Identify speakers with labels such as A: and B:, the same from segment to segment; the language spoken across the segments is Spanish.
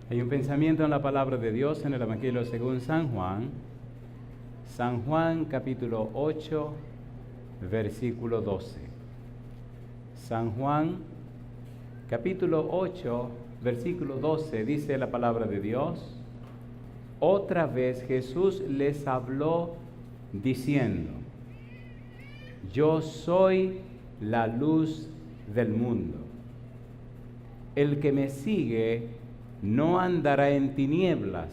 A: Hay un pensamiento en la palabra de Dios en el Evangelio según San Juan. San Juan capítulo 8, versículo 12. San Juan capítulo 8, versículo 12 dice la palabra de Dios. Otra vez Jesús les habló diciendo: Yo soy la luz del mundo. El que me sigue no andará en tinieblas,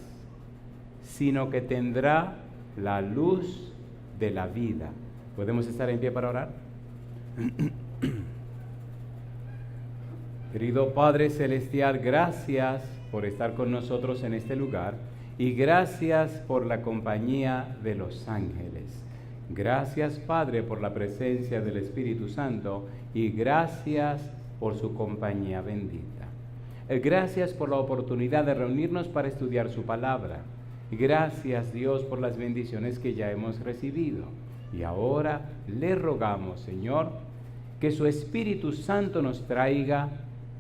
A: sino que tendrá la luz de la vida. ¿Podemos estar en pie para orar? Querido Padre Celestial, gracias por estar con nosotros en este lugar y gracias por la compañía de los ángeles. Gracias, Padre, por la presencia del Espíritu Santo y gracias por su compañía bendita. Gracias por la oportunidad de reunirnos para estudiar su palabra. Gracias, Dios, por las bendiciones que ya hemos recibido. Y ahora le rogamos, Señor, que su Espíritu Santo nos traiga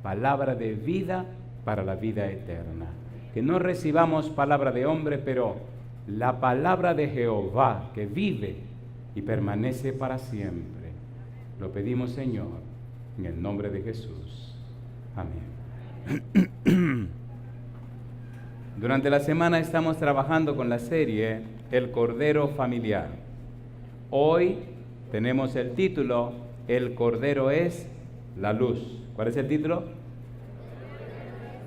A: palabra de vida para la vida eterna. Que no recibamos palabra de hombre, pero la palabra de Jehová que vive y permanece para siempre. Lo pedimos, Señor, en el nombre de Jesús. Amén. Durante la semana estamos trabajando con la serie El Cordero Familiar. Hoy tenemos el título El Cordero es la luz. ¿Cuál es el título?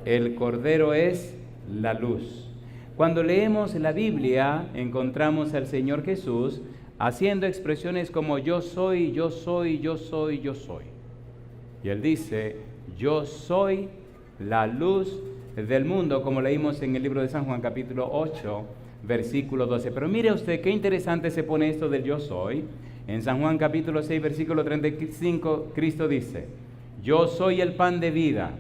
A: El Cordero es la luz. Cuando leemos la Biblia encontramos al Señor Jesús haciendo expresiones como yo soy, yo soy, yo soy, yo soy. Y Él dice, yo soy la luz del mundo, como leímos en el libro de San Juan capítulo 8, versículo 12. Pero mire usted qué interesante se pone esto del yo soy. En San Juan capítulo 6, versículo 35, Cristo dice, yo soy el pan de vida.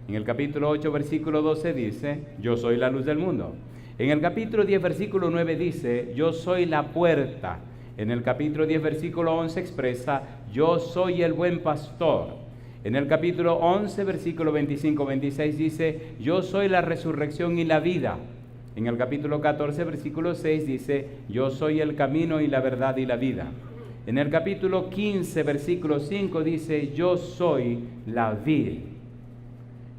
A: En el capítulo 8, versículo 12 dice, yo soy la luz del mundo. En el capítulo 10, versículo 9 dice, yo soy la puerta. En el capítulo 10, versículo 11 expresa, yo soy el buen pastor. En el capítulo 11, versículo 25-26 dice, yo soy la resurrección y la vida. En el capítulo 14, versículo 6 dice, yo soy el camino y la verdad y la vida. En el capítulo 15, versículo 5 dice, yo soy la vid.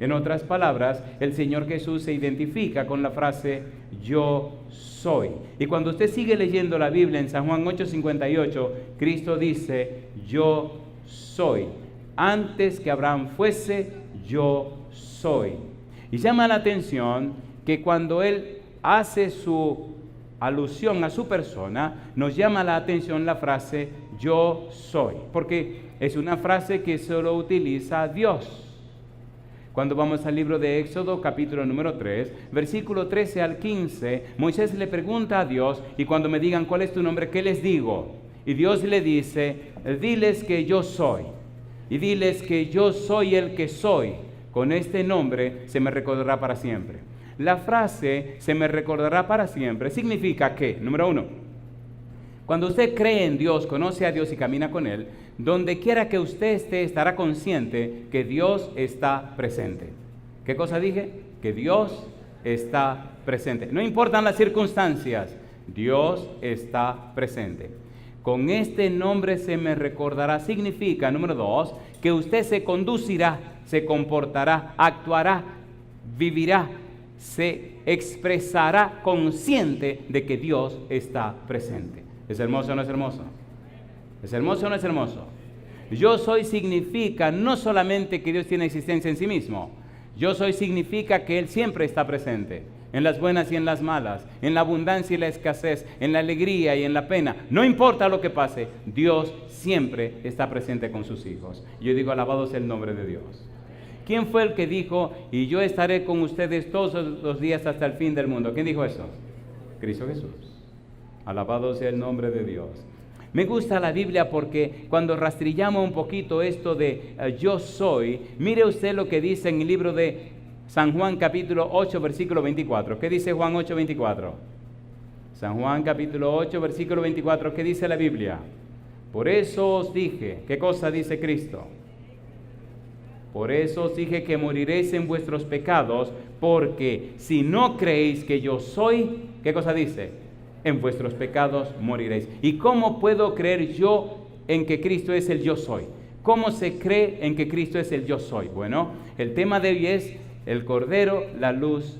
A: En otras palabras, el Señor Jesús se identifica con la frase, yo soy. Y cuando usted sigue leyendo la Biblia en San Juan 8:58, Cristo dice, yo soy. Antes que Abraham fuese, yo soy. Y llama la atención que cuando Él hace su alusión a su persona, nos llama la atención la frase, yo soy. Porque es una frase que solo utiliza Dios. Cuando vamos al libro de Éxodo, capítulo número 3, versículo 13 al 15, Moisés le pregunta a Dios, y cuando me digan cuál es tu nombre, ¿qué les digo? Y Dios le dice, diles que yo soy. Y diles que yo soy el que soy. Con este nombre se me recordará para siempre. La frase se me recordará para siempre significa que, número uno, cuando usted cree en Dios, conoce a Dios y camina con Él, donde quiera que usted esté, estará consciente que Dios está presente. ¿Qué cosa dije? Que Dios está presente. No importan las circunstancias, Dios está presente. Con este nombre se me recordará significa, número 2, que usted se conducirá, se comportará, actuará, vivirá, se expresará consciente de que Dios está presente. ¿Es hermoso o no es hermoso? ¿Es hermoso o no es hermoso? Yo soy significa no solamente que Dios tiene existencia en sí mismo. Yo soy significa que Él siempre está presente. En las buenas y en las malas, en la abundancia y la escasez, en la alegría y en la pena. No importa lo que pase, Dios siempre está presente con sus hijos. Yo digo, alabado sea el nombre de Dios. ¿Quién fue el que dijo, y yo estaré con ustedes todos los días hasta el fin del mundo? ¿Quién dijo eso? Cristo Jesús. Alabado sea el nombre de Dios. Me gusta la Biblia porque cuando rastrillamos un poquito esto de yo soy, mire usted lo que dice en el libro de San Juan capítulo 8, versículo 24. ¿Qué dice Juan 8, 24? San Juan capítulo 8, versículo 24. ¿Qué dice la Biblia? Por eso os dije, ¿qué cosa dice Cristo? Por eso os dije que moriréis en vuestros pecados, porque si no creéis que yo soy, ¿qué cosa dice? En vuestros pecados moriréis. ¿Y cómo puedo creer yo en que Cristo es el yo soy? ¿Cómo se cree en que Cristo es el yo soy? Bueno, el tema de hoy es el Cordero, la luz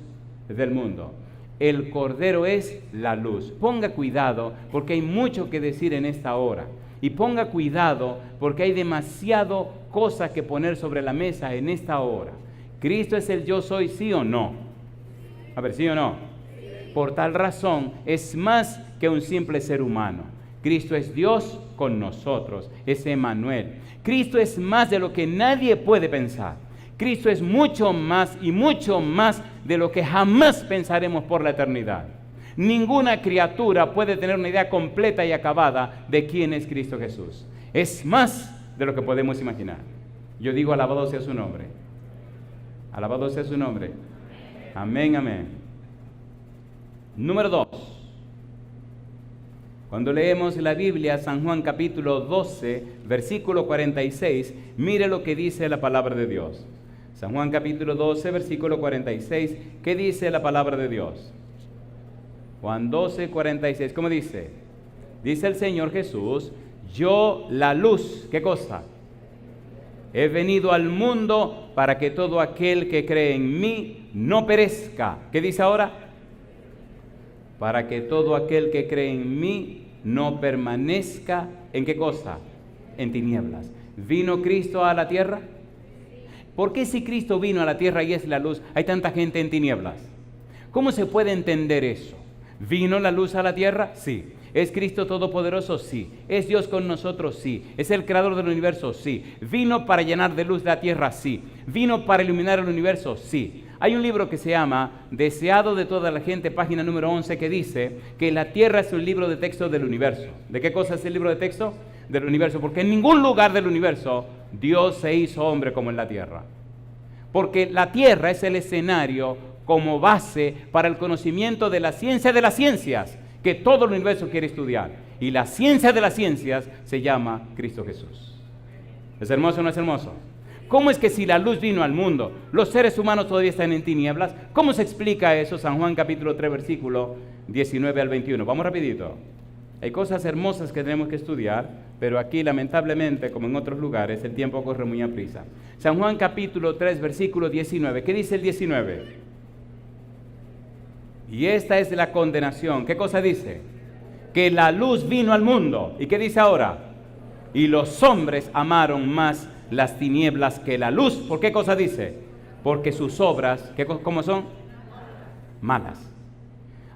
A: del mundo. El Cordero es la luz. Ponga cuidado porque hay mucho que decir en esta hora. Y ponga cuidado porque hay demasiado cosas que poner sobre la mesa en esta hora. ¿Cristo es el yo soy, sí o no? A ver, ¿sí o no? Por tal razón es más que un simple ser humano. Cristo es Dios con nosotros, es Emmanuel. Cristo es más de lo que nadie puede pensar. Cristo es mucho más y mucho más de lo que jamás pensaremos por la eternidad. Ninguna criatura puede tener una idea completa y acabada de quién es Cristo Jesús. Es más de lo que podemos imaginar. Yo digo, alabado sea su nombre. Alabado sea su nombre. Amén, amén. Número 2. Cuando leemos la Biblia, San Juan capítulo 12, versículo 46, mire lo que dice la palabra de Dios. San Juan capítulo 12, versículo 46, ¿qué dice la palabra de Dios? Juan 12, 46, ¿cómo dice? Dice el Señor Jesús, yo la luz, ¿qué cosa? He venido al mundo para que todo aquel que cree en mí no perezca. ¿Qué dice ahora? Para que todo aquel que cree en mí no permanezca, ¿en qué cosa? En tinieblas. ¿Vino Cristo a la tierra? ¿Por qué si Cristo vino a la tierra y es la luz, hay tanta gente en tinieblas? ¿Cómo se puede entender eso? ¿Vino la luz a la tierra? Sí. ¿Es Cristo todopoderoso? Sí. ¿Es Dios con nosotros? Sí. ¿Es el creador del universo? Sí. ¿Vino para llenar de luz la tierra? Sí. ¿Vino para iluminar el universo? Sí. Hay un libro que se llama Deseado de toda la gente, página número 11, que dice que la tierra es un libro de texto del universo. ¿De qué cosa es el libro de texto? Del universo. Porque en ningún lugar del universo Dios se hizo hombre como en la tierra. Porque la tierra es el escenario como base para el conocimiento de la ciencia de las ciencias, que todo el universo quiere estudiar. Y la ciencia de las ciencias se llama Cristo Jesús. ¿Es hermoso o no es hermoso? ¿Cómo es que si la luz vino al mundo, los seres humanos todavía están en tinieblas? ¿Cómo se explica eso? San Juan capítulo 3, versículo 19 al 21. Vamos rapidito. Hay cosas hermosas que tenemos que estudiar, pero aquí lamentablemente, como en otros lugares, el tiempo corre muy a prisa. San Juan capítulo 3, versículo 19. ¿Qué dice el 19? Y esta es la condenación. ¿Qué cosa dice? Que la luz vino al mundo. ¿Y qué dice ahora? Y los hombres amaron más las tinieblas que la luz. ¿Por qué cosa dice? Porque sus obras, ¿cómo son? Malas.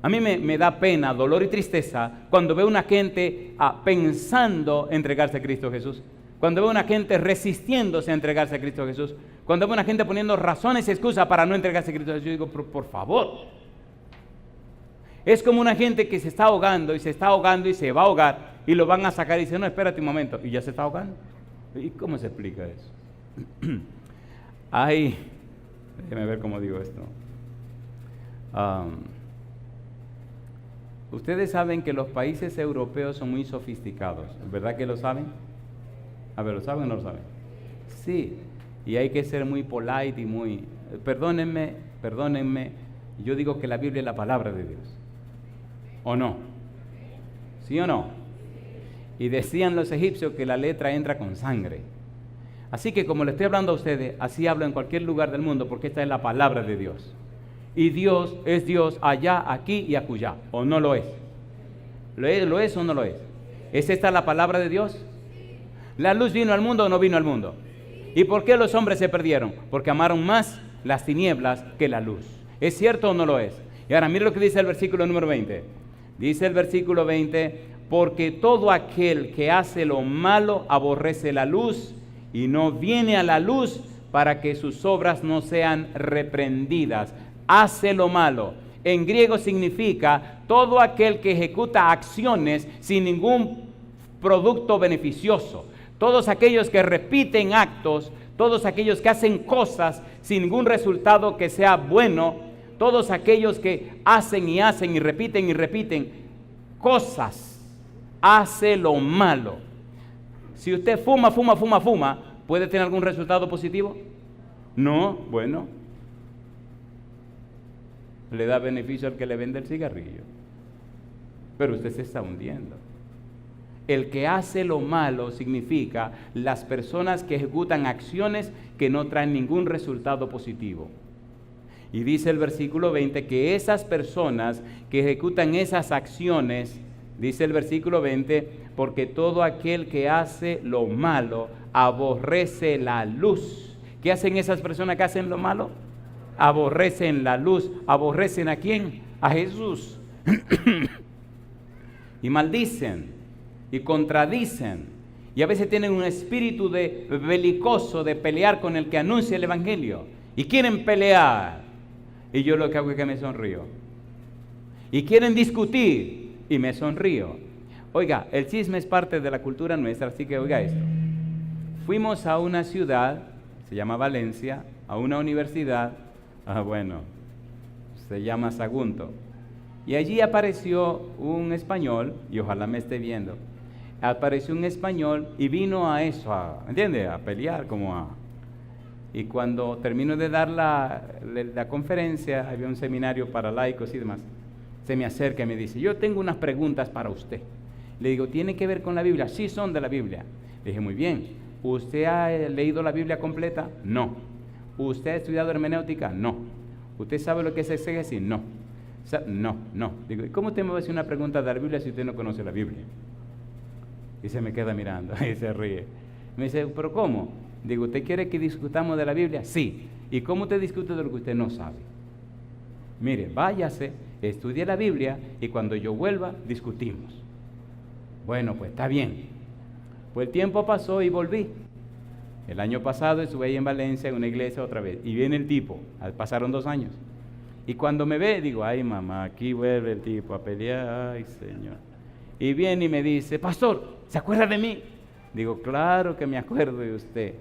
A: A mí me da pena, dolor y tristeza cuando veo una gente pensando entregarse a Cristo Jesús. Cuando veo una gente resistiéndose a entregarse a Cristo Jesús. Cuando veo una gente poniendo razones y excusas para no entregarse a Cristo Jesús. Yo digo, por favor. Es como una gente que se está ahogando y se está ahogando y se va a ahogar y lo van a sacar y dice, no, espérate un momento, y ya se está ahogando. ¿Y cómo se explica eso? Ay, déjeme ver cómo digo esto. Ustedes saben que los países europeos son muy sofisticados, ¿verdad que lo saben? A ver, ¿lo saben o no lo saben? Sí, y hay que ser muy polite y muy... Perdónenme, yo digo que la Biblia es la palabra de Dios. ¿O no? ¿Sí o no? Y decían los egipcios que la letra entra con sangre. Así que como le estoy hablando a ustedes, así hablo en cualquier lugar del mundo, porque esta es la palabra de Dios. Y Dios es Dios allá, aquí y acullá. ¿O no lo es? ¿Lo es o no lo es? ¿Es esta la palabra de Dios? ¿La luz vino al mundo o no vino al mundo? ¿Y por qué los hombres se perdieron? Porque amaron más las tinieblas que la luz. ¿Es cierto o no lo es? Y ahora mire lo que dice el versículo número 20. Dice el versículo 20, porque todo aquel que hace lo malo aborrece la luz y no viene a la luz para que sus obras no sean reprendidas. Hace lo malo. En griego significa todo aquel que ejecuta acciones sin ningún producto beneficioso. Todos aquellos que repiten actos, todos aquellos que hacen cosas sin ningún resultado que sea bueno. Todos aquellos que hacen y repiten cosas, hace lo malo. Si usted fuma, ¿puede tener algún resultado positivo? No, bueno. le da beneficio al que le vende el cigarrillo. Pero usted se está hundiendo. El que hace lo malo significa las personas que ejecutan acciones que no traen ningún resultado positivo. Y dice el versículo 20 que esas personas que ejecutan esas acciones, dice el versículo 20, porque todo aquel que hace lo malo aborrece la luz. ¿Qué hacen esas personas que hacen lo malo? Aborrecen la luz. ¿Aborrecen a quién? A Jesús. Y maldicen y contradicen. Y a veces tienen un espíritu de belicoso de pelear con el que anuncia el evangelio. Y quieren pelear. Y yo lo que hago es que me sonrío. Y quieren discutir y me sonrío. Oiga, el chisme es parte de la cultura nuestra, así que oiga esto. Fuimos a una ciudad, se llama Valencia, a una universidad, se llama Sagunto. Y allí apareció un español, y ojalá me esté viendo, apareció un español y vino a eso, ¿entiende? A pelear Y cuando termino de dar la conferencia, había un seminario para laicos y demás, se me acerca y me dice, yo tengo unas preguntas para usted. Le digo, ¿tiene que ver con la Biblia? Sí, son de la Biblia. Le dije, muy bien, ¿usted ha leído la Biblia completa? No. ¿Usted ha estudiado hermenéutica? No. ¿Usted sabe lo que es exégesis? No. No. Digo, ¿y cómo usted me va a hacer una pregunta de la Biblia si usted no conoce la Biblia? Y se me queda mirando y se ríe. Me dice, ¿pero cómo? Digo, ¿usted quiere que discutamos de la Biblia? Sí. ¿Y cómo usted discute de lo que usted no sabe? Mire, váyase, estudie la Biblia y cuando yo vuelva, discutimos. Bueno, pues está bien. Pues el tiempo pasó y volví. El año pasado estuve ahí en Valencia, en una iglesia otra vez. Y viene el tipo, pasaron 2 años. Y cuando me ve, digo, ay mamá, aquí vuelve el tipo a pelear, ay Señor. Y viene y me dice, pastor, ¿se acuerda de mí? Digo, claro que me acuerdo de usted.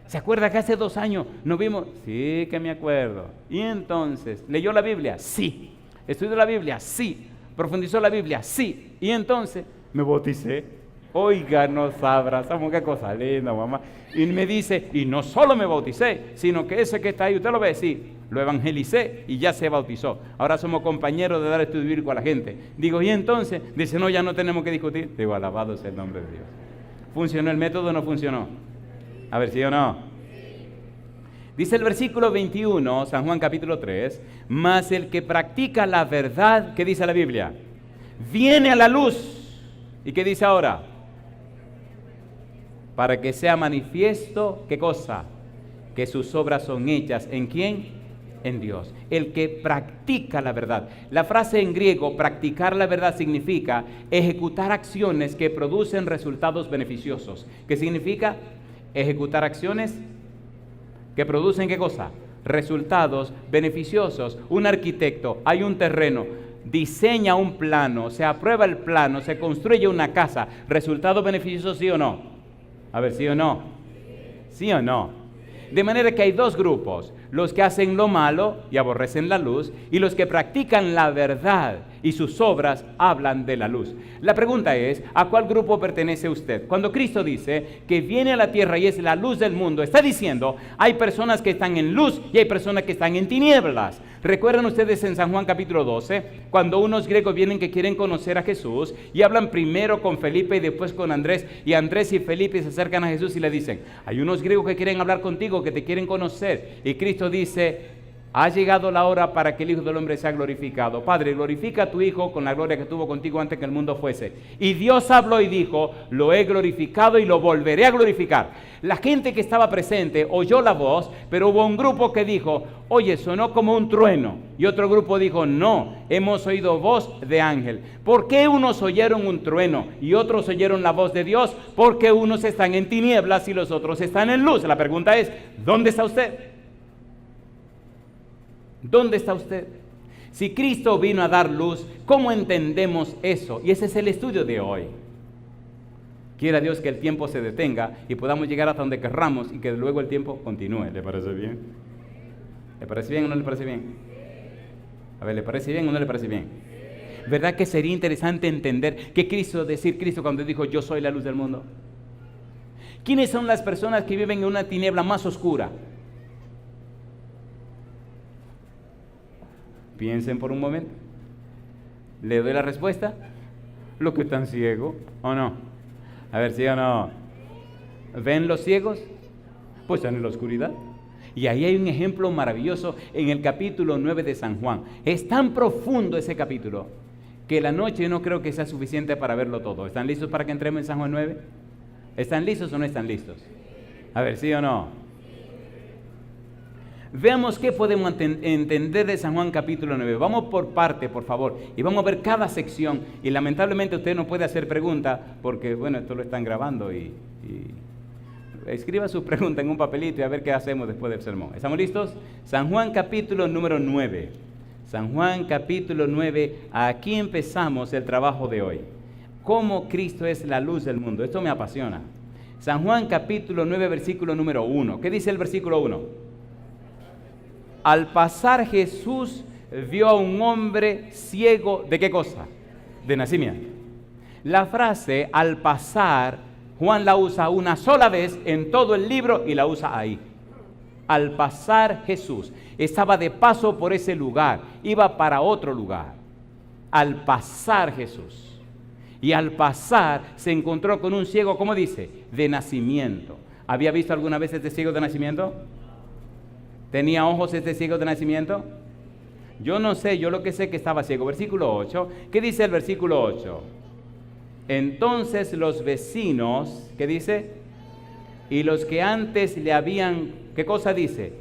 A: ¿Se acuerda que hace 2 años nos vimos? Sí, que me acuerdo. Y entonces, ¿leyó la Biblia? Sí. ¿Estudió la Biblia? Sí. ¿Profundizó la Biblia? Sí. Y entonces, me bauticé. Oiga, nos abrazamos, qué cosa linda, mamá. Y me dice, y no solo me bauticé, sino que ese que está ahí, ¿usted lo ve? Sí. Lo evangelicé y ya se bautizó. Ahora somos compañeros de dar estudio bíblico a la gente. Digo, y entonces, dice, no, ya no tenemos que discutir. Digo, alabado sea el nombre de Dios. ¿Funcionó el método o no funcionó? A ver, ¿sí o no? Dice el versículo 21, San Juan capítulo 3, mas el que practica la verdad, ¿qué dice la Biblia? Viene a la luz. ¿Y qué dice ahora? Para que sea manifiesto, ¿qué cosa? Que sus obras son hechas, ¿en quién? En Dios. El que practica la verdad. La frase en griego, practicar la verdad, significa ejecutar acciones que producen resultados beneficiosos. ¿Qué significa? Ejecutar acciones que producen ¿qué cosa? Resultados beneficiosos. Un arquitecto, hay un terreno, diseña un plano, se aprueba el plano, se construye una casa. ¿Resultado beneficioso sí o no? A ver, ¿sí o no? ¿Sí o no? De manera que hay 2 grupos, los que hacen lo malo y aborrecen la luz, y los que practican la verdad y sus obras hablan de la luz. La pregunta es, ¿a cuál grupo pertenece usted? Cuando Cristo dice que viene a la tierra y es la luz del mundo, está diciendo, hay personas que están en luz y hay personas que están en tinieblas. ¿Recuerdan ustedes en San Juan capítulo 12, cuando unos griegos vienen que quieren conocer a Jesús y hablan primero con Felipe y después con Andrés, y Andrés y Felipe se acercan a Jesús y le dicen, hay unos griegos que quieren hablar contigo, que te quieren conocer, y Cristo dice, ha llegado la hora para que el Hijo del Hombre sea glorificado. Padre, glorifica a tu Hijo con la gloria que tuvo contigo antes que el mundo fuese. Y Dios habló y dijo, lo he glorificado y lo volveré a glorificar. La gente que estaba presente oyó la voz, pero hubo un grupo que dijo, oye, sonó como un trueno. Y otro grupo dijo, no, hemos oído voz de ángel. ¿Por qué unos oyeron un trueno y otros oyeron la voz de Dios? Porque unos están en tinieblas y los otros están en luz. La pregunta es, ¿dónde está usted? ¿Dónde está usted? Si Cristo vino a dar luz, ¿cómo entendemos eso? Y ese es el estudio de hoy. Quiera Dios que el tiempo se detenga y podamos llegar hasta donde querramos y que luego el tiempo continúe. ¿Le parece bien? ¿Le parece bien o no le parece bien? A ver, ¿le parece bien o no le parece bien? ¿Verdad que sería interesante entender qué quiso decir Cristo cuando dijo, yo soy la luz del mundo? ¿Quiénes son las personas que viven en una tiniebla más oscura? Piensen por un momento. ¿Le doy la respuesta? Los que están ciegos, ¿o no? A ver, ¿sí o no? ¿Ven los ciegos? Pues están en la oscuridad. Y ahí hay un ejemplo maravilloso en el capítulo 9 de San Juan. Es tan profundo ese capítulo que la noche no creo que sea suficiente para verlo todo. ¿Están listos para que entremos en San Juan 9? ¿Están listos o no están listos? A ver, ¿sí o no? Veamos qué podemos entender de San Juan capítulo 9. Vamos por parte, por favor, y vamos a ver cada sección. Y lamentablemente usted no puede hacer preguntas porque, bueno, esto lo están grabando y escriba su pregunta en un papelito y a ver qué hacemos después del sermón. ¿Estamos listos? San Juan capítulo número 9. San Juan capítulo 9, aquí empezamos el trabajo de hoy. Cómo Cristo es la luz del mundo. Esto me apasiona. San Juan capítulo 9, versículo número 1. ¿Qué dice el versículo 1? Al pasar Jesús vio a un hombre ciego, ¿de qué cosa? De nacimiento. La frase al pasar, Juan la usa una sola vez en todo el libro y la usa ahí. Al pasar Jesús, estaba de paso por ese lugar, iba para otro lugar. Al pasar Jesús. Y al pasar se encontró con un ciego, ¿cómo dice? De nacimiento. ¿Había visto alguna vez este ciego de nacimiento? ¿Tenía ojos este ciego de nacimiento? Yo no sé, yo lo que sé es que estaba ciego. Versículo 8. ¿Qué dice el versículo 8? Entonces los vecinos, ¿qué dice? Y los que antes le habían, ¿qué cosa dice?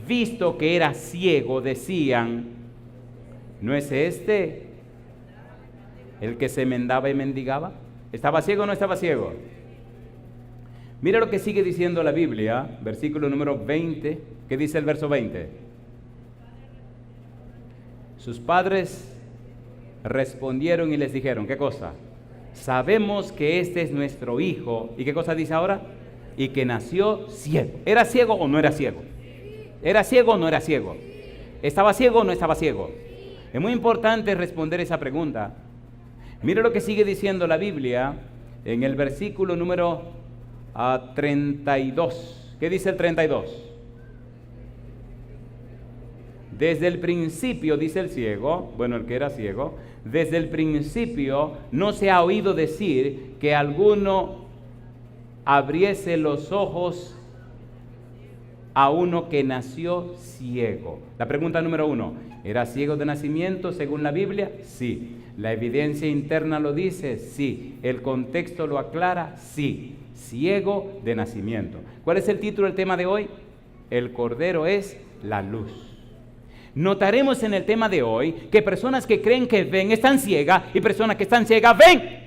A: Visto que era ciego, decían, ¿no es este el que se mendaba y mendigaba? ¿Estaba ciego o no estaba ciego? Mira lo que sigue diciendo la Biblia, versículo número 20. ¿Qué dice el verso 20? Sus padres respondieron y les dijeron, ¿qué cosa? Sabemos que este es nuestro hijo. ¿Y qué cosa dice ahora? Y que nació ciego. ¿Era ciego o no era ciego? ¿Era ciego o no era ciego? ¿Estaba ciego o no estaba ciego? Es muy importante responder esa pregunta. Mira lo que sigue diciendo la Biblia en el versículo número 32. ¿Qué dice el 32? Desde el principio, dice el ciego, bueno, el que era ciego, desde el principio no se ha oído decir que alguno abriese los ojos a uno que nació ciego. La pregunta número 1, ¿era ciego de nacimiento según la Biblia? Sí. ¿La evidencia interna lo dice? Sí. ¿El contexto lo aclara? Sí. Ciego de nacimiento. ¿Cuál es el título del tema de hoy? El Cordero es la luz. Notaremos en el tema de hoy que personas que creen que ven están ciegas y personas que están ciegas ven.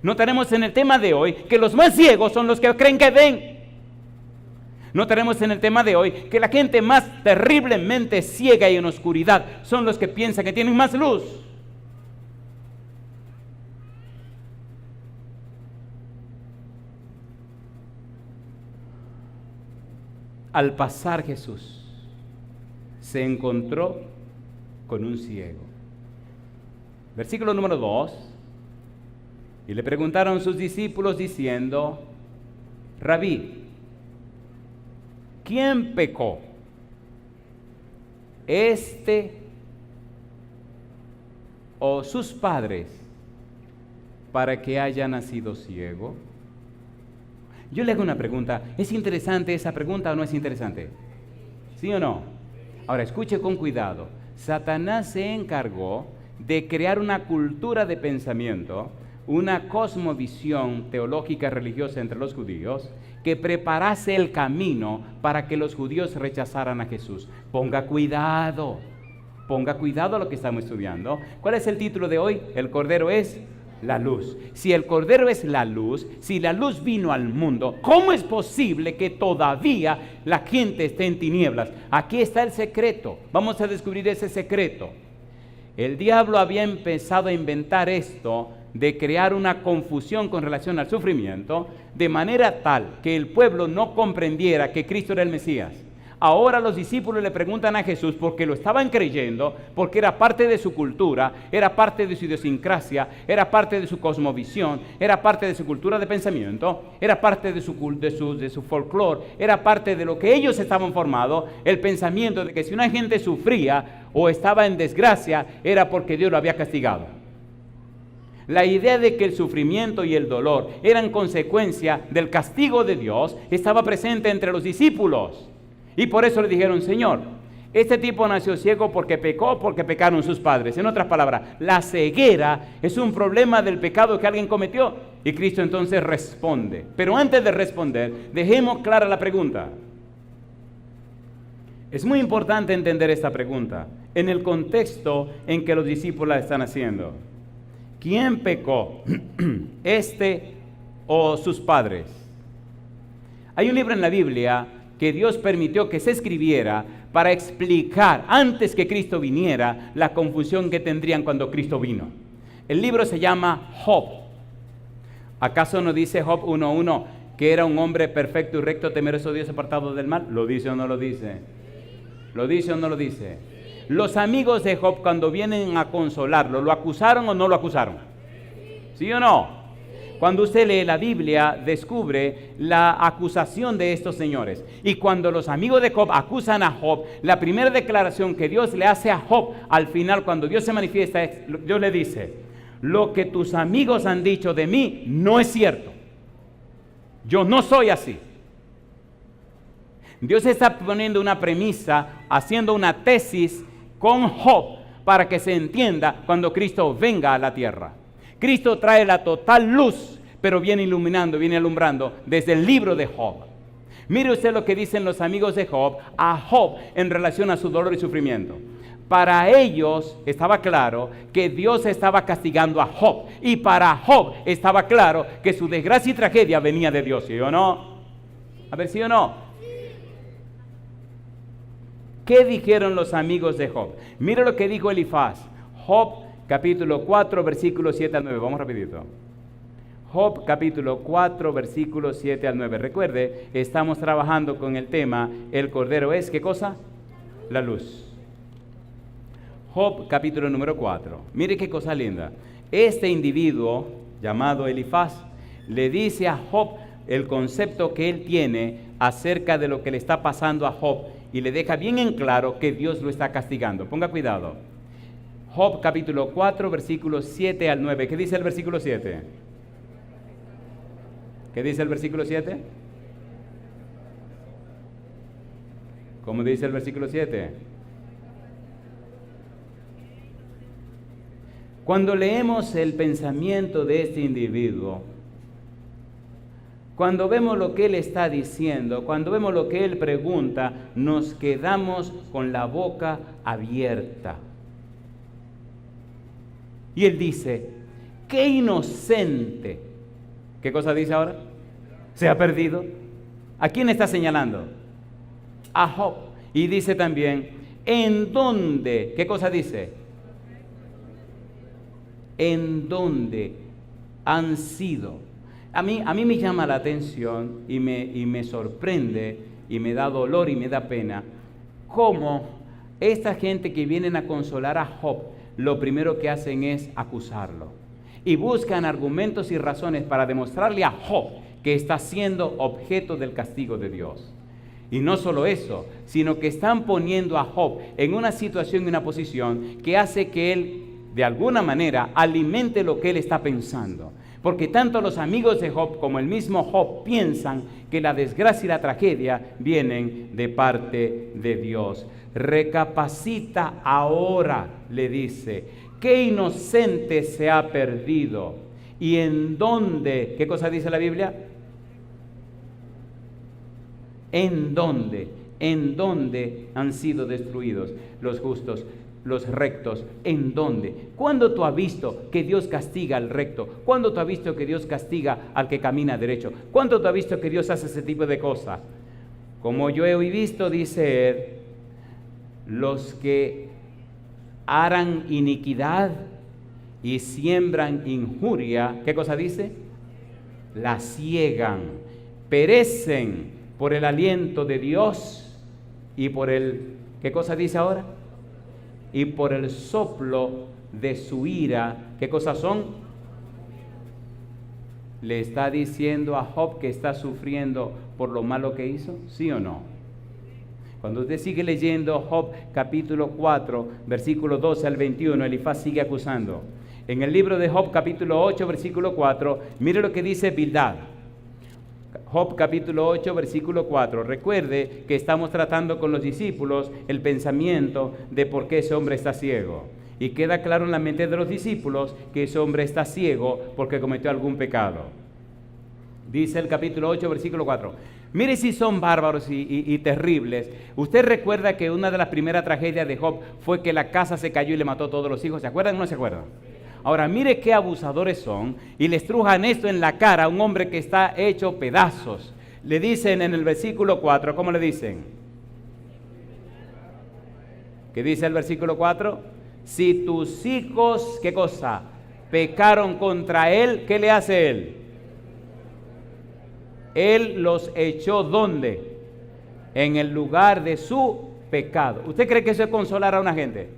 A: Notaremos en el tema de hoy que los más ciegos son los que creen que ven. Notaremos en el tema de hoy que la gente más terriblemente ciega y en oscuridad son los que piensan que tienen más luz. Al pasar Jesús, se encontró con un ciego. Versículo número 2. Y le preguntaron sus discípulos diciendo, Rabí, ¿quién pecó? ¿Este o sus padres para que haya nacido ciego? Yo le hago una pregunta. ¿Es interesante esa pregunta o no es interesante? ¿Sí o no? Ahora, escuche con cuidado. Satanás se encargó de crear una cultura de pensamiento, una cosmovisión teológica religiosa entre los judíos, que preparase el camino para que los judíos rechazaran a Jesús. Ponga cuidado a lo que estamos estudiando. ¿Cuál es el título de hoy? El Cordero es la luz. Si el Cordero es la luz, si la luz vino al mundo, ¿cómo es posible que todavía la gente esté en tinieblas? Aquí está el secreto. Vamos a descubrir ese secreto. El diablo había empezado a inventar esto de crear una confusión con relación al sufrimiento, de manera tal que el pueblo no comprendiera que Cristo era el Mesías. Ahora los discípulos le preguntan a Jesús porque lo estaban creyendo, porque era parte de su cultura, era parte de su idiosincrasia, era parte de su cosmovisión, era parte de su cultura de pensamiento, era parte de su folclore, era parte de lo que ellos estaban formados, el pensamiento de que si una gente sufría o estaba en desgracia era porque Dios lo había castigado. La idea de que el sufrimiento y el dolor eran consecuencia del castigo de Dios estaba presente entre los discípulos. Y por eso le dijeron, Señor, este tipo nació ciego porque pecó, porque pecaron sus padres. En otras palabras, la ceguera es un problema del pecado que alguien cometió. Y Cristo entonces responde. Pero antes de responder, dejemos clara la pregunta. Es muy importante entender esta pregunta en el contexto en que los discípulos la están haciendo. ¿Quién pecó? ¿Este o sus padres? Hay un libro en la Biblia que Dios permitió que se escribiera para explicar, antes que Cristo viniera, la confusión que tendrían cuando Cristo vino. El libro se llama Job. ¿Acaso no dice Job 1:1 que era un hombre perfecto y recto, temeroso de Dios, apartado del mal? ¿Lo dice o no lo dice? ¿Lo dice o no lo dice? Los amigos de Job, cuando vienen a consolarlo, ¿lo acusaron o no lo acusaron? ¿Sí o no? Cuando usted lee la Biblia, descubre la acusación de estos señores. Y cuando los amigos de Job acusan a Job, la primera declaración que Dios le hace a Job, al final, cuando Dios se manifiesta, Dios le dice, lo que tus amigos han dicho de mí no es cierto. Yo no soy así. Dios está poniendo una premisa, haciendo una tesis con Job, para que se entienda cuando Cristo venga a la tierra. Cristo trae la total luz, pero viene iluminando, viene alumbrando desde el libro de Job. Mire usted lo que dicen los amigos de Job a Job en relación a su dolor y sufrimiento. Para ellos estaba claro que Dios estaba castigando a Job. Y para Job estaba claro que su desgracia y tragedia venía de Dios, ¿sí o no? A ver, ¿sí o no? ¿Qué dijeron los amigos de Job? Mire lo que dijo Elifaz. Job capítulo 4, versículos 7 al 9. Vamos rapidito. Job capítulo 4, versículos 7 al 9. Recuerde, estamos trabajando con el tema, el Cordero es, ¿qué cosa? La luz. Job capítulo número 4. Mire qué cosa linda. Este individuo, llamado Elifaz, le dice a Job el concepto que él tiene acerca de lo que le está pasando a Job y le deja bien en claro que Dios lo está castigando. Ponga cuidado. Job capítulo 4, versículos 7 al 9. ¿Qué dice el versículo 7? ¿Qué dice el versículo 7? ¿Cómo dice el versículo 7? Cuando leemos el pensamiento de este individuo, cuando vemos lo que él está diciendo, cuando vemos lo que él pregunta, nos quedamos con la boca abierta. Y él dice, qué inocente. ¿Qué cosa dice ahora? Se ha perdido. ¿A quién está señalando? A Job. Y dice también, ¿en dónde? ¿Qué cosa dice? ¿En dónde han sido? A mí me llama la atención y me sorprende y me da dolor y me da pena cómo esta gente que vienen a consolar a Job, lo primero que hacen es acusarlo. Y buscan argumentos y razones para demostrarle a Job que está siendo objeto del castigo de Dios. Y no solo eso, sino que están poniendo a Job en una situación y una posición que hace que él, de alguna manera, alimente lo que él está pensando. Porque tanto los amigos de Job como el mismo Job piensan que la desgracia y la tragedia vienen de parte de Dios. Recapacita ahora, le dice, qué inocente se ha perdido. ¿Y en dónde? ¿Qué cosa dice la Biblia? ¿En dónde? ¿En dónde han sido destruidos los justos? Los rectos, ¿en dónde? ¿Cuándo tú has visto que Dios castiga al recto? ¿Cuándo tú has visto que Dios castiga al que camina derecho? ¿Cuándo tú has visto que Dios hace ese tipo de cosas? Como yo he visto, dice él, los que harán iniquidad y siembran injuria, ¿qué cosa dice? La ciegan, perecen por el aliento de Dios y por el, ¿qué cosa dice ahora? Y por el soplo de su ira, ¿qué cosas son? ¿Le está diciendo a Job que está sufriendo por lo malo que hizo? ¿Sí o no? Cuando usted sigue leyendo Job capítulo 4, versículo 12 al 21, Elifaz sigue acusando. En el libro de Job capítulo 8, versículo 4, mire lo que dice Bildad. Job capítulo 8, versículo 4. Recuerde que estamos tratando con los discípulos el pensamiento de por qué ese hombre está ciego. Y queda claro en la mente de los discípulos que ese hombre está ciego porque cometió algún pecado. Dice el capítulo 8, versículo 4. Mire si son bárbaros y terribles. Usted recuerda que una de las primeras tragedias de Job fue que la casa se cayó y le mató a todos los hijos. ¿Se acuerdan o no se acuerdan? Ahora mire qué abusadores son y le estrujan esto en la cara a un hombre que está hecho pedazos. Le dicen en el versículo 4, ¿cómo le dicen? ¿Qué dice el versículo 4? Si tus hijos, ¿qué cosa? Pecaron contra él, ¿qué le hace él? Él los echó ¿dónde? En el lugar de su pecado. ¿Usted cree que eso es consolar a una gente?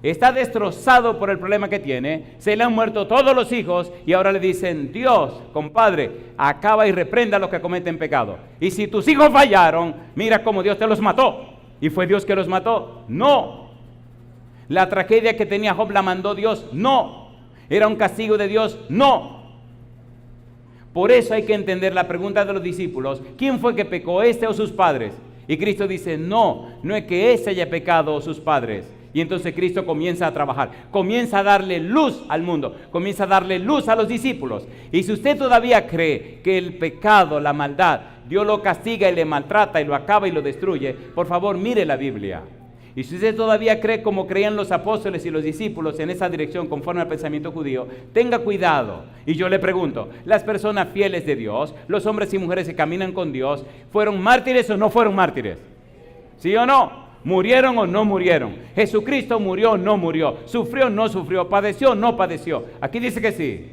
A: Está destrozado por el problema que tiene, se le han muerto todos los hijos y ahora le dicen, Dios, compadre, acaba y reprenda a los que cometen pecado. Y si tus hijos fallaron, mira cómo Dios te los mató. ¿Y fue Dios que los mató? No. La tragedia que tenía Job la mandó Dios, no. ¿Era un castigo de Dios? No. Por eso hay que entender la pregunta de los discípulos, ¿quién fue que pecó, este o sus padres? Y Cristo dice, no es que este haya pecado o sus padres. Y entonces Cristo comienza a trabajar, comienza a darle luz al mundo, comienza a darle luz a los discípulos. Y si usted todavía cree que el pecado, la maldad, Dios lo castiga y le maltrata y lo acaba y lo destruye, por favor mire la Biblia. Y si usted todavía cree como creían los apóstoles y los discípulos en esa dirección conforme al pensamiento judío, tenga cuidado. Y yo le pregunto, las personas fieles de Dios, los hombres y mujeres que caminan con Dios, ¿fueron mártires o no fueron mártires? ¿Sí o no? ¿Murieron o no murieron? ¿Jesucristo murió o no murió? ¿Sufrió o no sufrió? ¿Padeció o no padeció? Aquí dice que sí.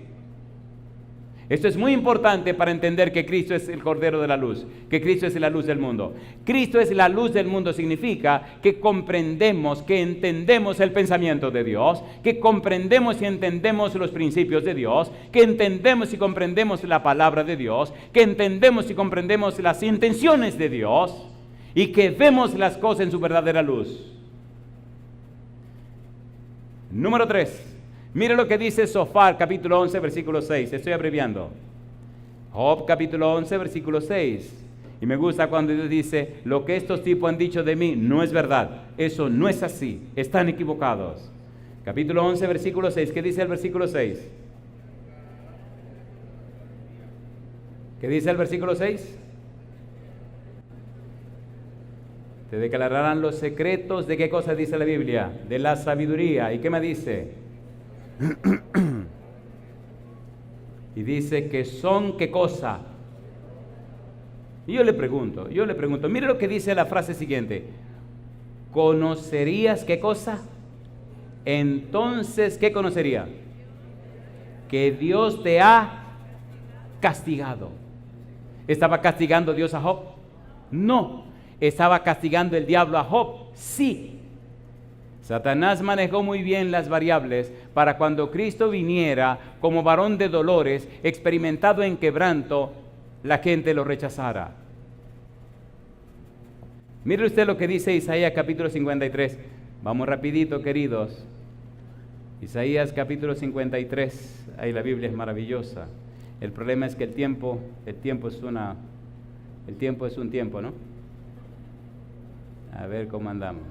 A: Esto es muy importante para entender que Cristo es el Cordero de la Luz, que Cristo es la luz del mundo. Cristo es la luz del mundo significa que comprendemos, que entendemos el pensamiento de Dios, que comprendemos y entendemos los principios de Dios, que entendemos y comprendemos la palabra de Dios, que entendemos y comprendemos las intenciones de Dios y que vemos las cosas en su verdadera luz. Número 3. Mire lo que dice Sofar, capítulo 11, versículo 6. Estoy abreviando. Job, capítulo 11, versículo 6. Y me gusta cuando Dios dice, lo que estos tipos han dicho de mí no es verdad. Eso no es así. Están equivocados. Capítulo 11, versículo 6. ¿Qué dice el versículo 6? ¿Qué dice el versículo 6? Te declararán los secretos de qué cosa dice la Biblia, de la sabiduría. ¿Y qué me dice? Y dice que son qué cosa. Y yo le pregunto, mire lo que dice la frase siguiente. ¿Conocerías qué cosa? Entonces, ¿qué conocería? Que Dios te ha castigado. ¿Estaba castigando Dios a Job? No. ¿Estaba castigando el diablo a Job? Sí. Satanás manejó muy bien las variables para cuando Cristo viniera como varón de dolores, experimentado en quebranto, la gente lo rechazara. Mire usted lo que dice Isaías capítulo 53. Vamos rapidito, queridos. Isaías capítulo 53. Ahí la Biblia es maravillosa. El problema es que el tiempo es un tiempo, ¿no? A ver cómo andamos.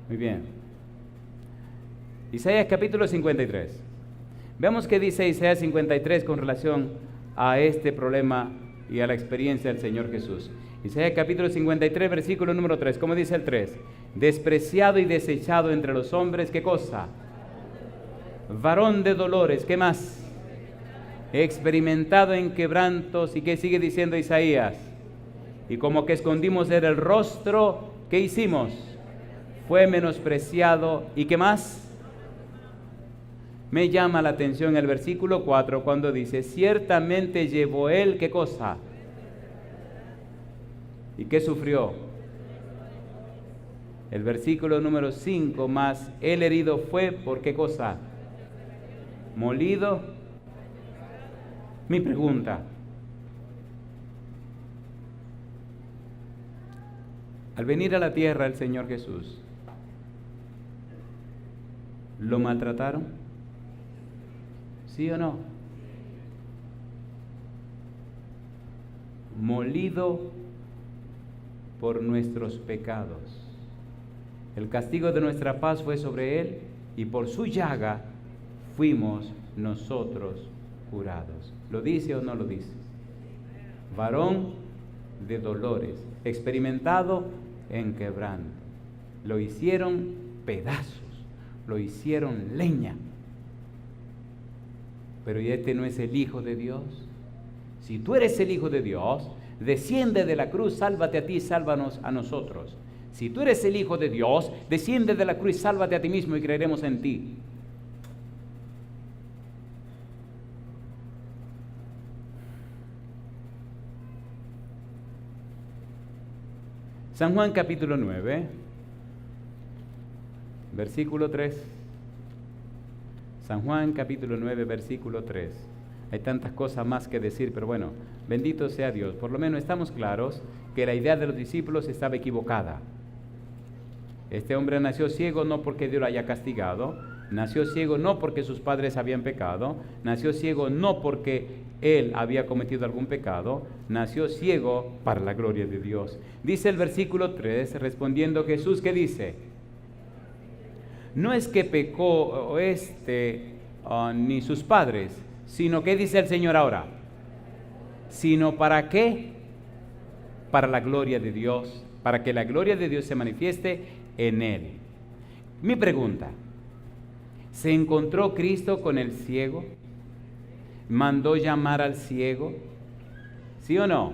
A: Muy bien. Isaías capítulo 53. Veamos qué dice Isaías 53 con relación a este problema y a la experiencia del Señor Jesús. Isaías capítulo 53, versículo número 3. ¿Cómo dice el 3? Despreciado y desechado entre los hombres, ¿qué cosa? Varón de dolores, ¿qué más? Experimentado en quebrantos. ¿Y qué sigue diciendo Isaías? Y como que escondimos en el rostro, ¿qué hicimos? Fue menospreciado. ¿Y qué más? Me llama la atención el versículo 4 cuando dice, ciertamente llevó él, ¿qué cosa? ¿Y qué sufrió? El versículo número 5, más el herido fue, ¿por qué cosa? Molido. Mi pregunta, al venir a la tierra el Señor Jesús, ¿lo maltrataron? ¿Sí o no? Molido por nuestros pecados. El castigo de nuestra paz fue sobre él y por su llaga fuimos nosotros curados. ¿Lo dice o no lo dice? Varón de dolores, experimentado en quebranto. Lo hicieron pedazos, lo hicieron leña. Pero ¿y este no es el Hijo de Dios? Si tú eres el Hijo de Dios, desciende de la cruz, sálvate a ti, sálvanos a nosotros. Si tú eres el Hijo de Dios, desciende de la cruz, sálvate a ti mismo y creeremos en ti. San Juan capítulo 9, versículo 3. San Juan capítulo 9, versículo 3. Hay tantas cosas más que decir, pero bueno, bendito sea Dios. Por lo menos estamos claros que la idea de los discípulos estaba equivocada. Este hombre nació ciego no porque Dios lo haya castigado, nació ciego no porque sus padres habían pecado, nació ciego no porque él había cometido algún pecado, nació ciego para la gloria de Dios. Dice el versículo 3, respondiendo Jesús, ¿qué dice? No es que pecó ni sus padres, sino ¿qué dice el Señor ahora? Sino ¿para qué? Para la gloria de Dios, para que la gloria de Dios se manifieste en él. Mi pregunta, ¿se encontró Cristo con el ciego? ¿Mandó llamar al ciego? ¿Sí o no?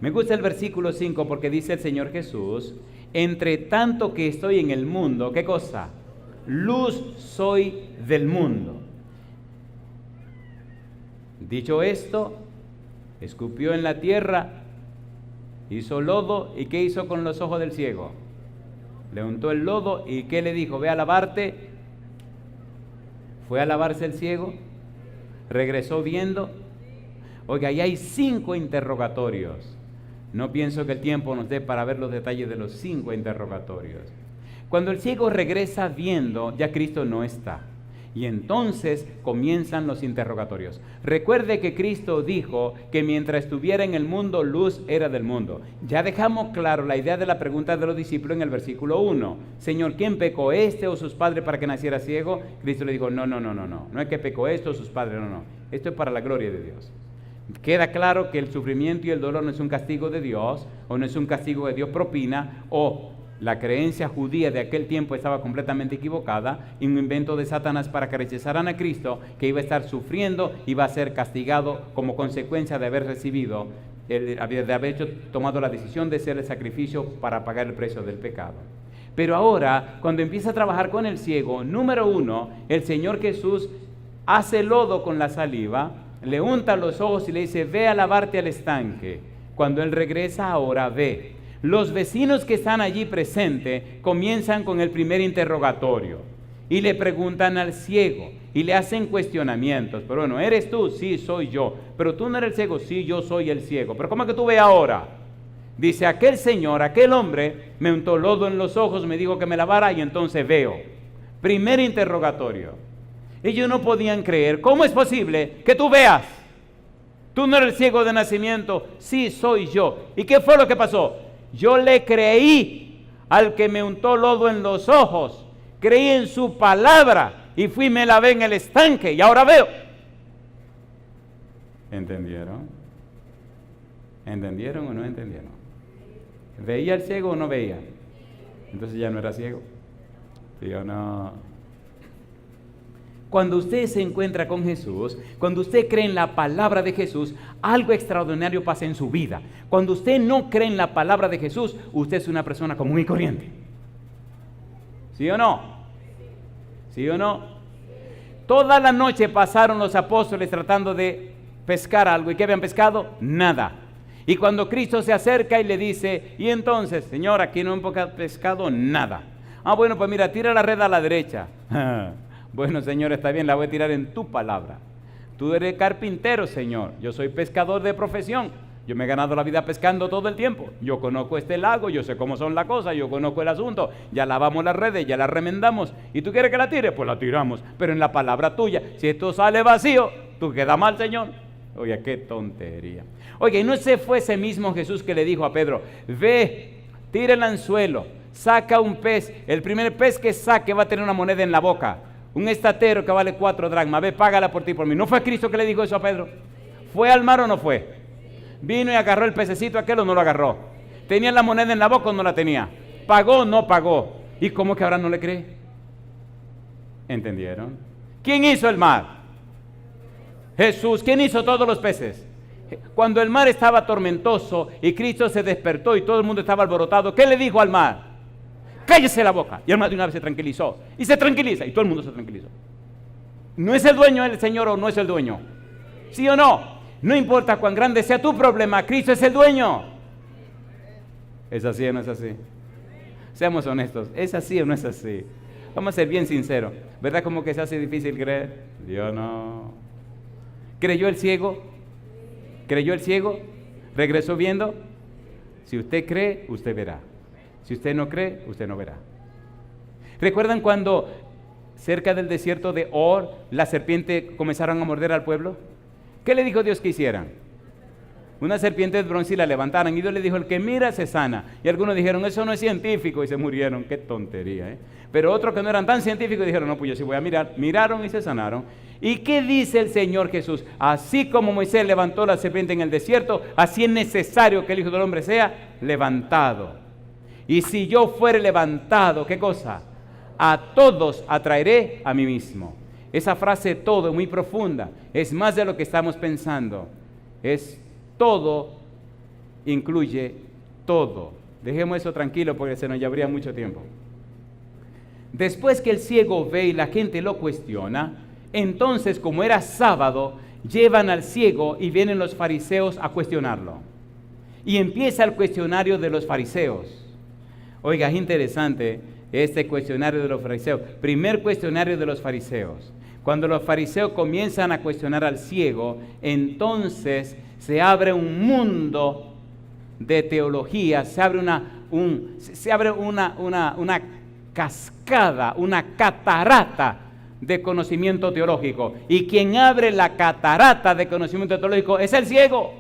A: Me gusta el versículo 5 porque dice el Señor Jesús, entre tanto que estoy en el mundo, ¿qué cosa? Luz soy del mundo. Dicho esto, escupió en la tierra, hizo lodo, ¿y qué hizo con los ojos del ciego? Le untó el lodo, ¿y qué le dijo? Ve a lavarte. ¿Fue a lavarse el ciego? ¿Regresó viendo? Oiga, ahí hay 5 interrogatorios. No pienso que el tiempo nos dé para ver los detalles de los 5 interrogatorios. Cuando el ciego regresa viendo, ya Cristo no está. Y entonces comienzan los interrogatorios. Recuerde que Cristo dijo que mientras estuviera en el mundo, luz era del mundo. Ya dejamos claro la idea de la pregunta de los discípulos en el versículo 1. Señor, ¿quién pecó, este o sus padres para que naciera ciego? Cristo le dijo, no es que pecó esto o sus padres, no. Esto es para la gloria de Dios. Queda claro que el sufrimiento y el dolor no es un castigo de Dios, o no es un castigo que Dios propina, o la creencia judía de aquel tiempo estaba completamente equivocada, y un invento de Satanás para que rechazaran a Cristo, que iba a estar sufriendo, iba a ser castigado como consecuencia de haber recibido, de haber tomado la decisión de ser el sacrificio para pagar el precio del pecado. Pero ahora, cuando empieza a trabajar con el ciego, número 1, el Señor Jesús hace lodo con la saliva, le unta los ojos y le dice, ve a lavarte al estanque. Cuando él regresa, ahora ve. Los vecinos que están allí presentes comienzan con el primer interrogatorio y le preguntan al ciego y le hacen cuestionamientos. Pero bueno, ¿eres tú? Sí, soy yo. Pero tú no eres el ciego. Sí, yo soy el ciego. Pero ¿cómo es que tú ves ahora? Dice, aquel señor, aquel hombre me untó lodo en los ojos, me dijo que me lavara y entonces veo. Primer interrogatorio. Ellos no podían creer. ¿Cómo es posible que tú veas? ¿Tú no eres el ciego de nacimiento? Sí, soy yo. ¿Y qué fue lo que pasó? Yo le creí al que me untó lodo en los ojos, creí en su palabra y fui y me lavé en el estanque y ahora veo. ¿Entendieron? ¿Entendieron o no entendieron? ¿Veía el ciego o no veía? Entonces ya no era ciego. ¿Sí o no? Cuando usted se encuentra con Jesús, cuando usted cree en la palabra de Jesús, algo extraordinario pasa en su vida. Cuando usted no cree en la palabra de Jesús, usted es una persona común y corriente. ¿Sí o no? ¿Sí o no? Toda la noche pasaron los apóstoles tratando de pescar algo. ¿Y qué habían pescado? Nada. Y cuando Cristo se acerca y le dice, y entonces, Señor, aquí no hemos pescado nada. Ah, bueno, pues mira, tira la red a la derecha. Bueno, Señor, está bien, la voy a tirar en tu palabra. Tú eres carpintero, Señor. Yo soy pescador de profesión. Yo me he ganado la vida pescando todo el tiempo. Yo conozco este lago, yo sé cómo son las cosas, yo conozco el asunto. Ya lavamos las redes, ya las remendamos. ¿Y tú quieres que la tire? Pues la tiramos. Pero en la palabra tuya, si esto sale vacío, tú quedas mal, Señor. Oye, qué tontería. Oye, ¿y no se fue ese mismo Jesús que le dijo a Pedro, ve, tira el anzuelo, saca un pez, el primer pez que saque va a tener una moneda en la boca, un estatero que vale 4 dracmas, ve, págala por ti, por mí? ¿No fue Cristo que le dijo eso a Pedro? ¿Fue al mar o no fue? ¿Vino y agarró el pececito aquel o no lo agarró? ¿Tenía la moneda en la boca o no la tenía? ¿Pagó o no pagó? ¿Y cómo que ahora no le cree? ¿Entendieron? ¿Quién hizo el mar? Jesús. ¿Quién hizo todos los peces? Cuando el mar estaba tormentoso y Cristo se despertó y todo el mundo estaba alborotado, ¿qué le dijo al mar? Cállese la boca. Y el mar de una vez se tranquilizó. Y se tranquiliza y todo el mundo se tranquilizó. ¿No es el dueño el Señor o no es el dueño? ¿Sí o no? No importa cuán grande sea tu problema, Cristo es el dueño. ¿Es así o no es así? Seamos honestos, ¿es así o no es así? Vamos a ser bien sinceros. ¿Verdad como que se hace difícil creer? Yo no. ¿Creyó el ciego? ¿Creyó el ciego? ¿Regresó viendo? Si usted cree, usted verá. Si usted no cree, usted no verá. ¿Recuerdan cuando cerca del desierto de Or, la serpiente comenzaron a morder al pueblo? ¿Qué le dijo Dios que hicieran? Una serpiente de bronce y la levantaran. Y Dios le dijo, el que mira se sana. Y algunos dijeron, eso no es científico. Y se murieron. Qué tontería, ¿eh? Pero otros que no eran tan científicos dijeron, no, pues yo sí voy a mirar. Miraron y se sanaron. ¿Y qué dice el Señor Jesús? Así como Moisés levantó la serpiente en el desierto, así es necesario que el Hijo del Hombre sea levantado. Y si yo fuere levantado, ¿qué cosa? A todos atraeré a mí mismo. Esa frase todo es muy profunda, es más de lo que estamos pensando. Es todo, incluye todo. Dejemos eso tranquilo porque se nos llevaría mucho tiempo. Después que el ciego ve y la gente lo cuestiona, entonces como era sábado, llevan al ciego y vienen los fariseos a cuestionarlo. Y empieza el cuestionario de los fariseos. Oiga, es interesante este cuestionario de los fariseos. Primer cuestionario de los fariseos. Cuando los fariseos comienzan a cuestionar al ciego, entonces se abre un mundo de teología, se abre una cascada, una catarata de conocimiento teológico. Y quien abre la catarata de conocimiento teológico es el ciego.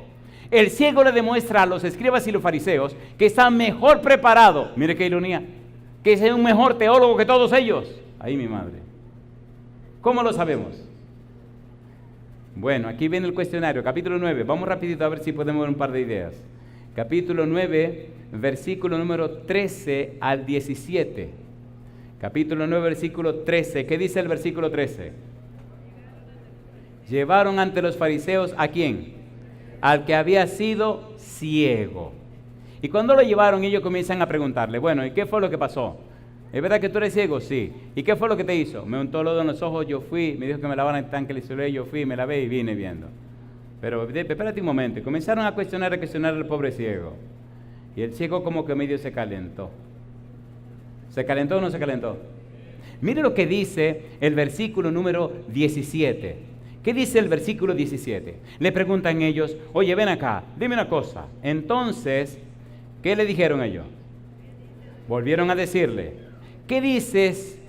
A: El ciego le demuestra a los escribas y los fariseos que está mejor preparado, mire qué ironía, que es un mejor teólogo que todos ellos. Ahí mi madre. ¿Cómo lo sabemos? Bueno, aquí viene el cuestionario, capítulo 9. Vamos rapidito a ver si podemos ver un par de ideas. Capítulo 9, versículo número 13 al 17. Capítulo 9, versículo 13. ¿Qué dice el versículo 13? Llevaron ante los fariseos ¿a quién? Al que había sido ciego. Y cuando lo llevaron, ellos comienzan a preguntarle, bueno, ¿y qué fue lo que pasó? ¿Es verdad que tú eres ciego? Sí. ¿Y qué fue lo que te hizo? Me untó lodo en los ojos, yo fui, me dijo que me lavaran el tanque de Siloé, yo fui, me lavé y vine viendo. Pero espérate un momento, comenzaron a cuestionar al pobre ciego. Y el ciego como que medio se calentó. ¿Se calentó o no se calentó? Mire lo que dice el versículo número 17. ¿Qué dice el versículo 17? Le preguntan ellos, oye, ven acá, dime una cosa. Entonces, ¿qué le dijeron ellos? Volvieron a decirle, ¿qué dices?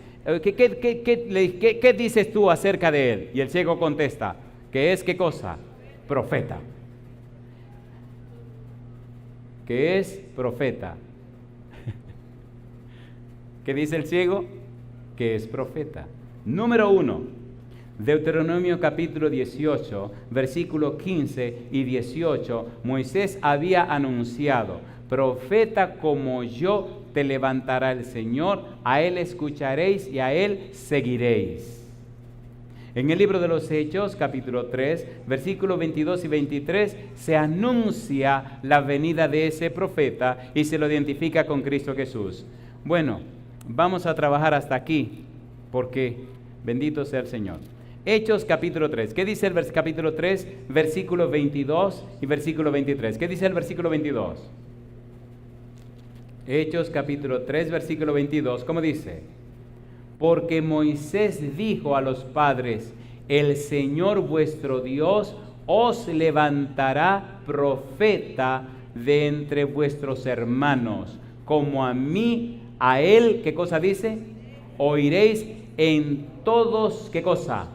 A: ¿Qué dices tú acerca de él? Y el ciego contesta, ¿qué es qué cosa? Profeta. ¿Qué es profeta? ¿Qué dice el ciego? Que es profeta. Número 1, Deuteronomio capítulo 18, versículo 15 y 18, Moisés había anunciado, profeta como yo te levantará el Señor, a él escucharéis y a él seguiréis. En el libro de los Hechos, capítulo 3, versículos 22 y 23, se anuncia la venida de ese profeta y se lo identifica con Cristo Jesús. Bueno, vamos a trabajar hasta aquí, porque bendito sea el Señor. Hechos capítulo 3. ¿Qué dice el capítulo 3, versículo 22 y versículo 23? ¿Qué dice el versículo 22? Hechos capítulo 3, versículo 22. ¿Cómo dice? Porque Moisés dijo a los padres: el Señor vuestro Dios os levantará profeta de entre vuestros hermanos, como a mí, a él, ¿qué cosa dice? Oiréis en todos, ¿qué cosa?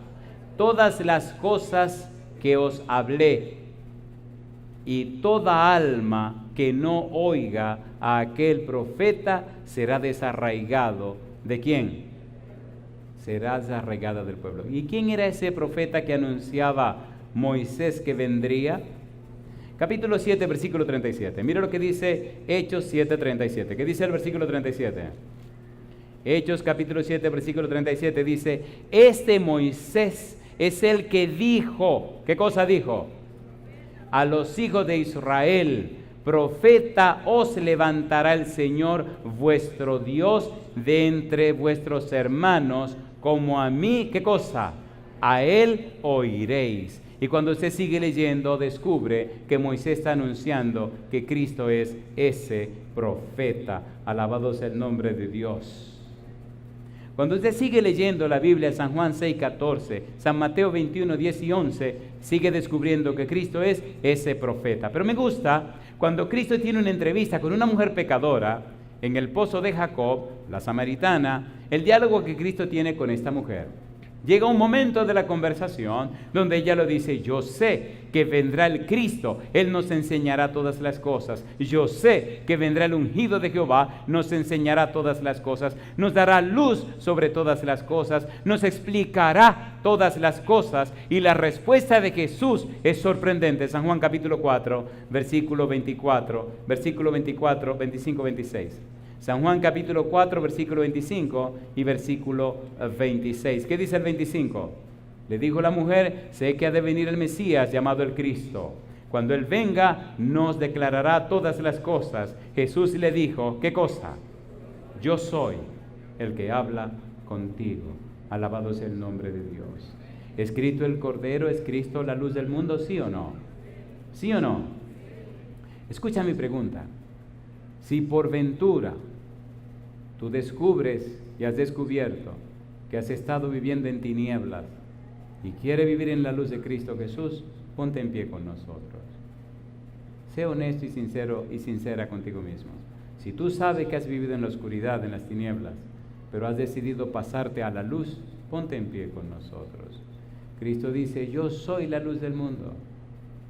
A: Todas las cosas que os hablé, y toda alma que no oiga a aquel profeta será desarraigado. ¿De quién? Será desarraigada del pueblo. ¿Y quién era ese profeta que anunciaba Moisés que vendría? Capítulo 7, versículo 37. Mira lo que dice Hechos 7, 37. ¿Qué dice el versículo 37? Hechos capítulo 7, versículo 37 dice: este Moisés es el que dijo, ¿qué cosa dijo? A los hijos de Israel: profeta os levantará el Señor vuestro Dios de entre vuestros hermanos, como a mí, ¿qué cosa? A él oiréis. Y cuando usted sigue leyendo, descubre que Moisés está anunciando que Cristo es ese profeta. Alabado sea el nombre de Dios. Cuando usted sigue leyendo la Biblia, San Juan 6, 14, San Mateo 21, 10 y 11, sigue descubriendo que Cristo es ese profeta. Pero me gusta cuando Cristo tiene una entrevista con una mujer pecadora en el pozo de Jacob, la samaritana, el diálogo que Cristo tiene con esta mujer. Llega un momento de la conversación donde ella lo dice: yo sé que vendrá el Cristo, Él nos enseñará todas las cosas. Yo sé que vendrá el ungido de Jehová, nos enseñará todas las cosas, nos dará luz sobre todas las cosas, nos explicará todas las cosas. Y la respuesta de Jesús es sorprendente. San Juan capítulo 4, versículo 24, 25, 26. San Juan capítulo 4, versículo 25 y versículo 26. ¿Qué dice el 25? Le dijo la mujer: sé que ha de venir el Mesías llamado el Cristo. Cuando Él venga, nos declarará todas las cosas. Jesús le dijo: ¿qué cosa? Yo soy el que habla contigo. Alabado sea el nombre de Dios. ¿Es Cristo el Cordero? ¿Es Cristo la luz del mundo? ¿Sí o no? ¿Sí o no? Escucha mi pregunta. Si por ventura tú descubres y has descubierto que has estado viviendo en tinieblas y quieres vivir en la luz de Cristo Jesús, ponte en pie con nosotros. Sé honesto y sincero y sincera contigo mismo. Si tú sabes que has vivido en la oscuridad, en las tinieblas, pero has decidido pasarte a la luz, ponte en pie con nosotros. Cristo dice: yo soy la luz del mundo.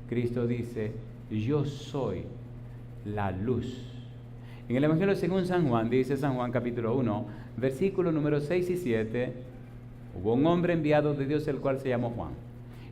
A: Cristo dice: yo soy la luz. En el Evangelio según San Juan, dice San Juan capítulo 1, versículos número 6 y 7, hubo un hombre enviado de Dios, el cual se llamó Juan.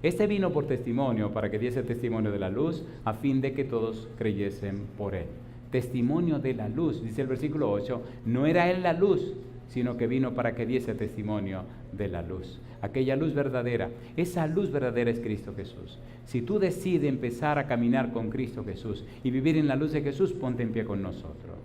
A: Este vino por testimonio, para que diese testimonio de la luz, a fin de que todos creyesen por él. Testimonio de la luz, dice el versículo 8, no era él la luz, sino que vino para que diese testimonio de la luz. Aquella luz verdadera, esa luz verdadera es Cristo Jesús. Si tú decides empezar a caminar con Cristo Jesús y vivir en la luz de Jesús, ponte en pie con nosotros.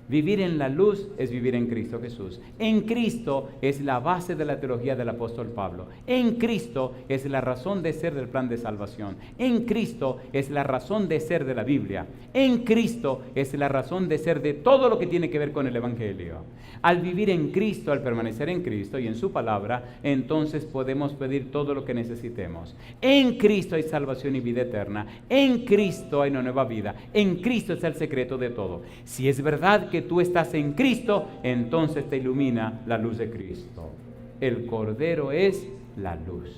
A: Vivir en la luz es vivir en Cristo Jesús. En Cristo es la base de la teología del apóstol Pablo. En Cristo es la razón de ser del plan de salvación. En Cristo es la razón de ser de la Biblia. En Cristo es la razón de ser de todo lo que tiene que ver con el Evangelio. Al vivir en Cristo, al permanecer en Cristo y en su palabra, entonces podemos pedir todo lo que necesitemos. En Cristo hay salvación y vida eterna. En Cristo hay una nueva vida. En Cristo está el secreto de todo. Si es verdad que tú estás en Cristo, entonces te ilumina la luz de Cristo. El Cordero es la luz.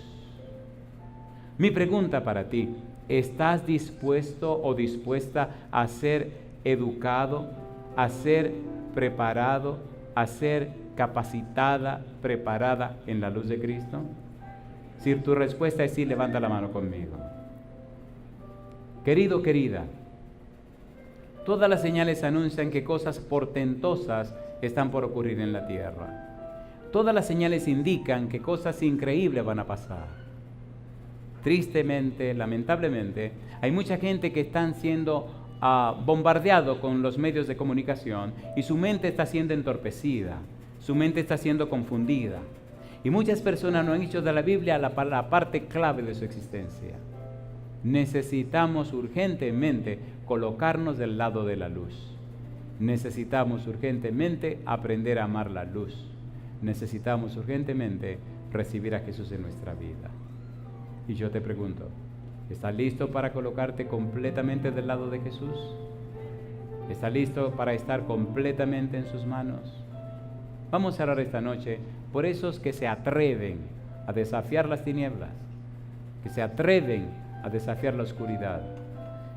A: Mi pregunta para ti: ¿estás dispuesto o dispuesta a ser educado, a ser preparado, a ser capacitada, preparada en la luz de Cristo? Si tu respuesta es sí, levanta la mano conmigo. Querido, querida, todas las señales anuncian que cosas portentosas están por ocurrir en la tierra. Todas las señales indican que cosas increíbles van a pasar. Tristemente, lamentablemente, hay mucha gente que están siendo bombardeado con los medios de comunicación y su mente está siendo entorpecida, su mente está siendo confundida. Y muchas personas no han hecho de la Biblia la parte clave de su existencia. Necesitamos urgentemente colocarnos del lado de la luz. Necesitamos urgentemente aprender a amar la luz. Necesitamos urgentemente recibir a Jesús en nuestra vida. Y yo te pregunto, ¿estás listo para colocarte completamente del lado de Jesús? ¿Estás listo para estar completamente en sus manos? Vamos a orar esta noche por esos que se atreven a desafiar las tinieblas, que se atreven a desafiar la oscuridad,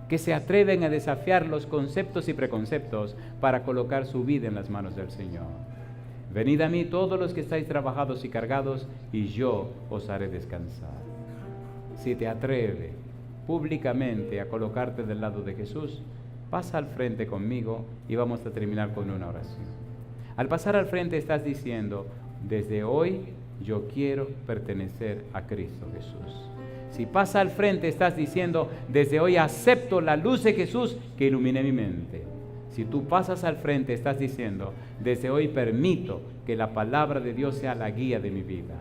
A: que se atreven a desafiar los conceptos y preconceptos para colocar su vida en las manos del Señor. Venid a mí todos los que estáis trabajados y cargados, y yo os haré descansar. Si te atreves públicamente a colocarte del lado de Jesús, pasa al frente conmigo y vamos a terminar con una oración. Al pasar al frente estás diciendo, desde hoy yo quiero pertenecer a Cristo Jesús. Si pasa al frente estás diciendo, desde hoy acepto la luz de Jesús que ilumine mi mente. Si tú pasas al frente estás diciendo, desde hoy permito que la palabra de Dios sea la guía de mi vida.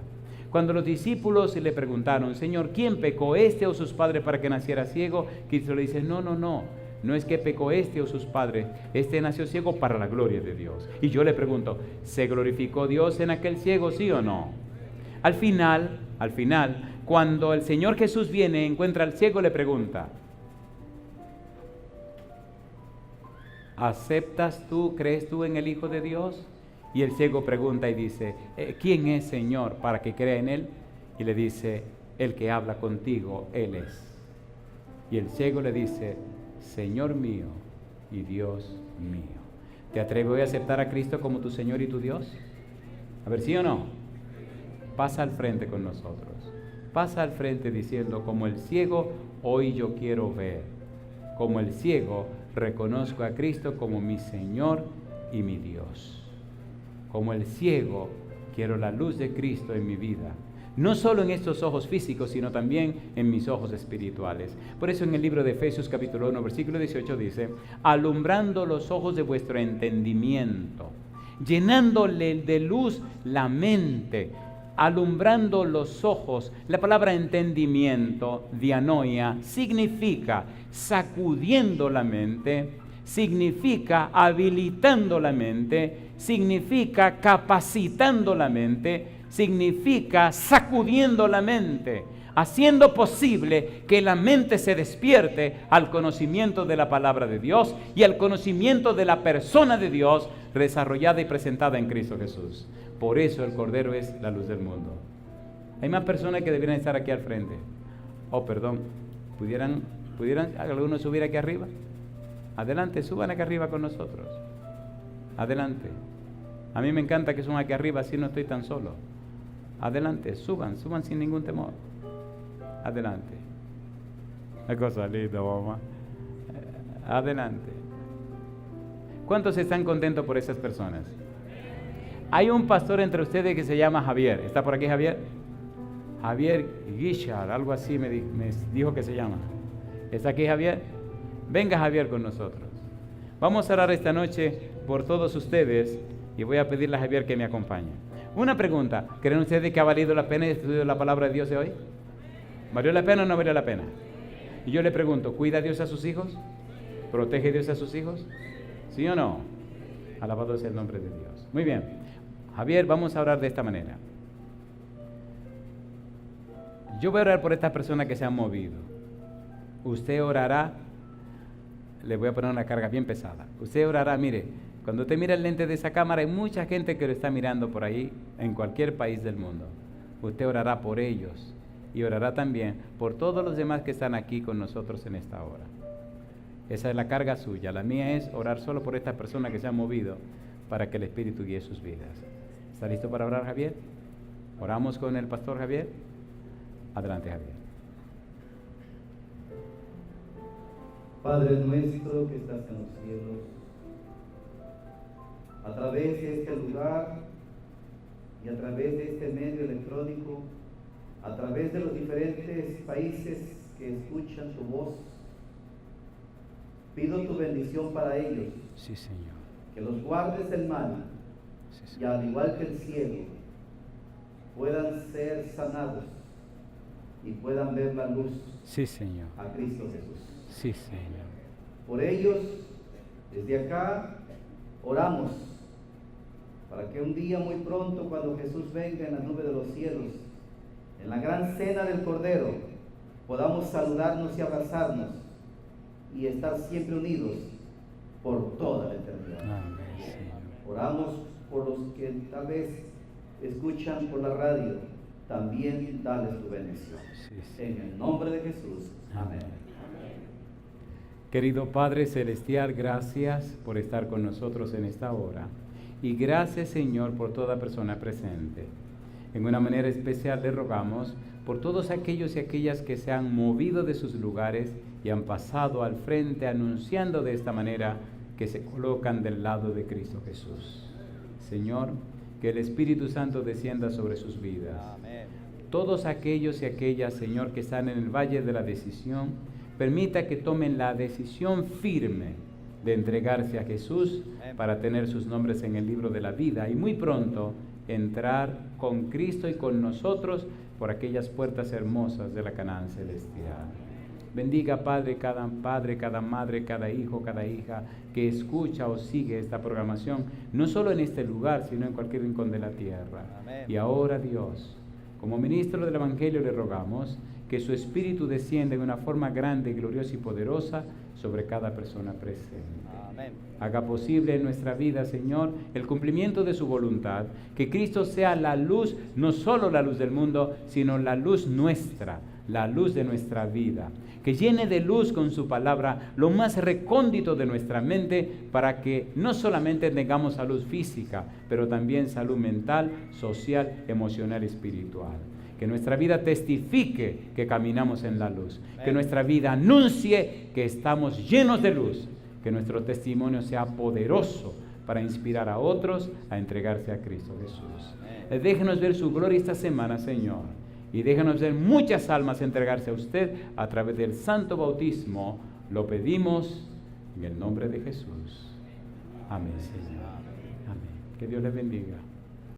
A: Cuando los discípulos le preguntaron, Señor, ¿quién pecó, este o sus padres para que naciera ciego? Cristo le dice, no es que pecó este o sus padres, este nació ciego para la gloria de Dios. Y yo le pregunto, ¿se glorificó Dios en aquel ciego, sí o no? Al final, cuando el Señor Jesús viene, encuentra al ciego, le pregunta, ¿aceptas tú, crees tú en el Hijo de Dios? Y el ciego pregunta y dice, ¿quién es, Señor, para que crea en Él? Y le dice, el que habla contigo, Él es. Y el ciego le dice, Señor mío y Dios mío. ¿Te atreves hoy a aceptar a Cristo como tu Señor y tu Dios? A ver, ¿sí o no? Pasa al frente con nosotros. Pasa al frente diciendo, como el ciego, hoy yo quiero ver. Como el ciego, reconozco a Cristo como mi Señor y mi Dios. Como el ciego, quiero la luz de Cristo en mi vida. No solo en estos ojos físicos, sino también en mis ojos espirituales. Por eso en el libro de Efesios capítulo 1, versículo 18 dice, alumbrando los ojos de vuestro entendimiento, llenándole de luz la mente, alumbrando los ojos. La palabra entendimiento, dianoia, significa sacudiendo la mente, significa habilitando la mente, significa capacitando la mente, significa sacudiendo la mente, haciendo posible que la mente se despierte al conocimiento de la palabra de Dios y al conocimiento de la persona de Dios desarrollada y presentada en Cristo Jesús. Por eso el Cordero es la luz del mundo. Hay más personas que deberían estar aquí al frente. ¿Pudieran algunos subir aquí arriba? Adelante, suban aquí arriba con nosotros. Adelante. A mí me encanta que suban aquí arriba, así no estoy tan solo. Adelante, suban sin ningún temor. Adelante. Una cosa linda, mamá. Adelante. ¿Cuántos están contentos por esas personas? Hay un pastor entre ustedes que se llama Javier. ¿Está por aquí Javier? Javier Guichard, algo así me dijo que se llama. ¿Está aquí Javier? Venga Javier con nosotros. Vamos a orar esta noche por todos ustedes y voy a pedirle a Javier que me acompañe. Una pregunta, ¿creen ustedes que ha valido la pena estudiar la palabra de Dios de hoy? ¿Valió la pena o no valió la pena? Y yo le pregunto, ¿cuida Dios a sus hijos? ¿Protege Dios a sus hijos? ¿Sí o no? Alabado sea el nombre de Dios. Muy bien. Javier, vamos a orar de esta manera. Yo voy a orar por estas personas que se han movido. Usted orará, le voy a poner una carga bien pesada. Usted orará, mire, cuando usted mira el lente de esa cámara, hay mucha gente que lo está mirando por ahí, en cualquier país del mundo. Usted orará por ellos y orará también por todos los demás que están aquí con nosotros en esta hora. Esa es la carga suya. La mía es orar solo por estas personas que se han movido para que el Espíritu guíe sus vidas. ¿Está listo para orar, Javier? ¿Oramos con el pastor Javier? Adelante, Javier.
B: Padre nuestro que estás en los cielos, a través de este lugar y a través de este medio electrónico, a través de los diferentes países que escuchan tu voz, pido tu bendición para ellos.
A: Sí, Señor.
B: Que los guardes del mal,
A: Sí,
B: y
A: Señor.
B: al igual que el ciego, puedan ser sanados y puedan ver la luz
A: Sí, Señor.
B: a Cristo Jesús.
A: Sí, Señor.
B: Por ellos, desde acá, oramos para que un día muy pronto, cuando Jesús venga en la nube de los cielos, en la gran cena del Cordero, podamos saludarnos y abrazarnos y estar siempre unidos por toda la eternidad.
A: Amén, Señor.
B: Oramos por los que tal vez escuchan por la radio, también dales tu bendición.
A: Sí, sí.
B: En el nombre de Jesús. Amén.
A: Querido Padre Celestial, gracias por estar con nosotros en esta hora. Y gracias, Señor, por toda persona presente. En una manera especial le rogamos por todos aquellos y aquellas que se han movido de sus lugares y han pasado al frente anunciando de esta manera que se colocan del lado de Cristo Jesús. Señor, que el Espíritu Santo descienda sobre sus vidas.
C: Amén.
A: Todos aquellos y aquellas, Señor, que están en el valle de la decisión, permita que tomen la decisión firme de entregarse a Jesús para tener sus nombres en el libro de la vida y muy pronto entrar con Cristo y con nosotros por aquellas puertas hermosas de la Canaán celestial. Bendiga, Padre, cada madre, cada hijo, cada hija que escucha o sigue esta programación, no solo en este lugar, sino en cualquier rincón de la tierra.
C: Amén.
A: Y ahora, Dios, como ministro del Evangelio le rogamos que su Espíritu descienda de una forma grande, gloriosa y poderosa sobre cada persona presente.
C: Amén.
A: Haga posible en nuestra vida, Señor, el cumplimiento de su voluntad, que Cristo sea la luz, no solo la luz del mundo, sino la luz nuestra, la luz de nuestra vida. Que llene de luz con su palabra lo más recóndito de nuestra mente para que no solamente tengamos salud física, pero también salud mental, social, emocional y espiritual. Que nuestra vida testifique que caminamos en la luz. Que nuestra vida anuncie que estamos llenos de luz. Que nuestro testimonio sea poderoso para inspirar a otros a entregarse a Cristo Jesús. Déjenos ver su gloria esta semana, Señor. Y déjenos ver muchas almas entregarse a usted a través del santo bautismo. Lo pedimos en el nombre de Jesús. Amén, Señor. Amén. Que Dios les bendiga.